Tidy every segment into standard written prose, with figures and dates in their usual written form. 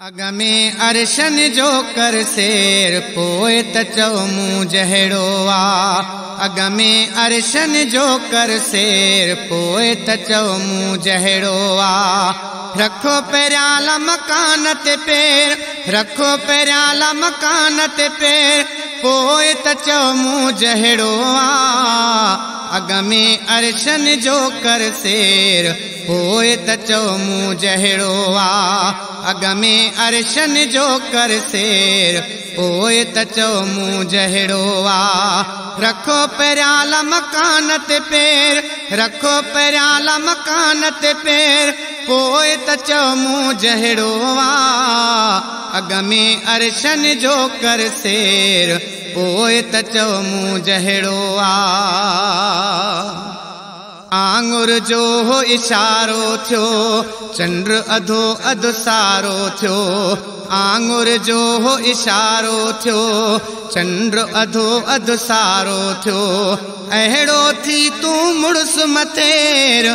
अगमे अरशन जो कर शेर पोए त चओ मूं जहिड़ो आ। अगमे अरशन जो कर शेर पोए त चओ मूं जहिड़ो आ। रखो पेराला मकान ते पेर, रखो पेराला मकान ते पेर, पोए त चओ मूं जहिड़ो आ। अगमे अरशन जो कर शेर पोए त चओ मूं जहिड़ो आ। अगमे अरशन जो कर शेर पोए त चओ मूं जहिड़ो आ। रखो पेराला मकान ते पेर, रखो पेराला मकान ते पेर, पोए त चओ मूं जहिड़ो आ। अगमे अरशन जो कर शेर पोए त चओ मूं जहिड़ो आ। आंगुर जो हो इशारो थियो, चंद्र अधो अधु सारो थियो। आंगुर जो हो इशारो थियो, चंद्र अधो अधु सारो थियो। अहिड़ो थी तू मुड़स मथेर,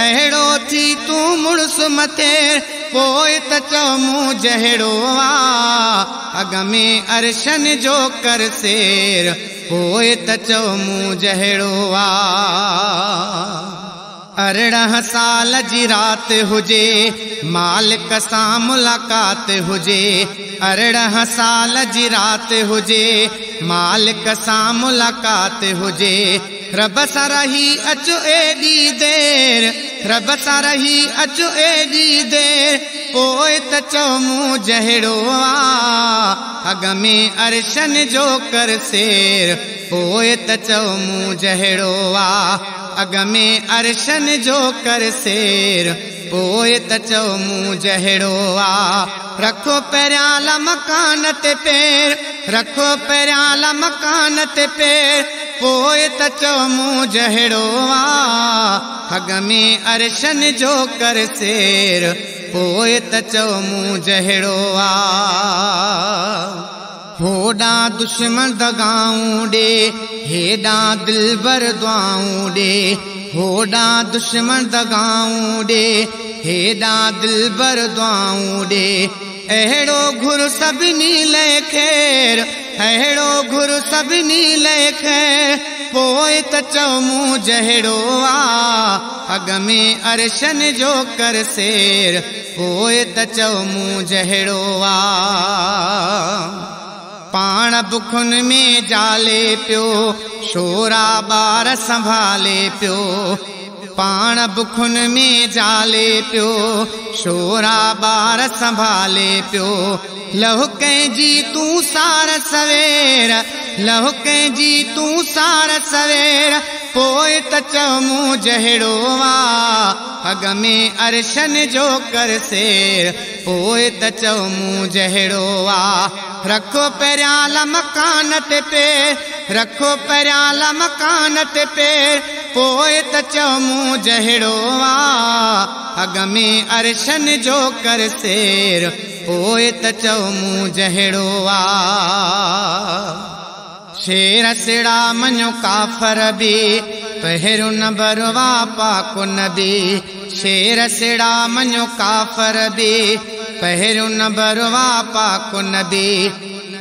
अहिड़ो थी तू मुड़स मथेर, पोए त चओ मूं जहिड़ो आ। अगमे अरशन जो कर शेर पोए त चओ मूं जहिड़ो आ। 18 साल जी रात हुजे, मालिक सां मुलाकात हुजे। 18 साल जी रात हुजे, मालिक सां मुलाकात हुजे। रब सां रही अचो एॾी देर, रब सां रही अचो एॾी देर, पोए त चओ मूं जहिड़ो आ। अगमे अरशन जो कर शेर पोए त चओ मूं जहिड़ो आ। अगमे अरशन जो कर शेर पोए त चओ मूं जहिड़ो आ। रखो पेराला मकान ते पेर, रखो पेराला मकान ते पेर, पोए त चओ मूं जहिड़ो आ। अगमे अरशन जो कर शेर पोए त चओ मूं जहिड़ो आ। होॾां दुश्मन दगाऊं ॾे, हेॾां दिलबर दुआऊं ॾे। होॾां दुश्मन दगाऊं ॾे, हेॾां दिलबर दुआऊं ॾे। अहिड़ो घुर सभिनी लाइ खैर, अहिड़ो घुर सभिनी लाइ खैर, पोए त चओ मूं जहिड़ो आ। अगमे अरशन जो कर शेर पोए त चओ मूं जहिड़ो आ। पाण बुखुन में जाले पियो, शोरा ॿार संभाले पियो। पाण बुखुन में जाले पियो, शोरा ॿार संभाले पियो। लहु कंहिंजी तूं सार सवेर, लहु कंहिंजी तूं सार सवेर, पोए त चओ मूं जहिड़ो आ। अगमे अरशन जो कर शेर पोए त चओ मूं जहिड़ो आ। रखो पेराला मकान ते पेर, रखो पेराला मकान ते पेर, पोए त चओ मूं जहिड़ो आ। अगमे अरशन जो कर शेर पोए त चओ मूं जहिड़ो आ। शेर सिड़ा मञो काफ़र बि, पहिरियों नंबर पाक नबी। शेर सिड़ा मञो काफ़र बि, पहिरियों नंबर पाक नबी।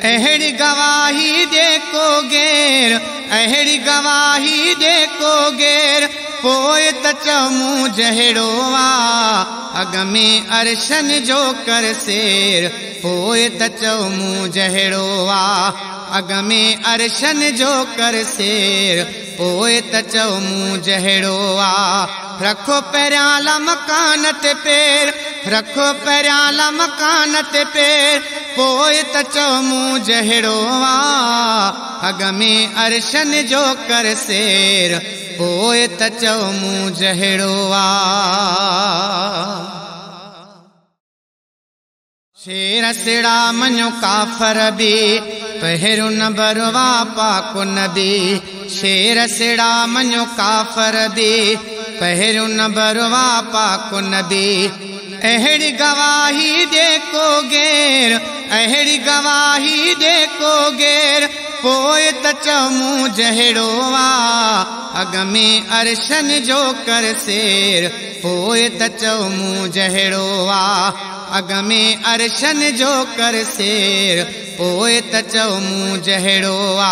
अहिड़ी गवाही ॾे को गैर, अहिड़ी गवाही ॾे को गैर, पोए त चओ मूं जहिड़ो आ। अगमे अरशन जो कर शेर पोए त चओ मूं जहिड़ो आ। अगमे अरशन जो कर शेर पोए त चओ मूं जहिड़ो आ। रखो पेराला मकान ते पेर, रखो पेराला मकान ते पेर, पोए त चओ मूं जहिड़ो आ। अगमे अरशन जो कर शेर पोए त चओ मूं जहिड़ो आ। शेर सिड़ा मञो काफ़र बि, पहिरियों नंबर पाक नबी। शेर सिड़ा मञो काफ़र बि, पहिरियों नंबर पाक नबी। अहिड़ी गवाही ॾे को गैर, अहिड़ी गवाही ॾे को गैर, पोइ त चओ मूं जहिड़ो आ। अॻ में अरशन जो कर सेर पोइ त चओ मूं जहिड़ो आ। अॻ में अरशन जो कर सेर पोइ त चओ मूं जहिड़ो आ।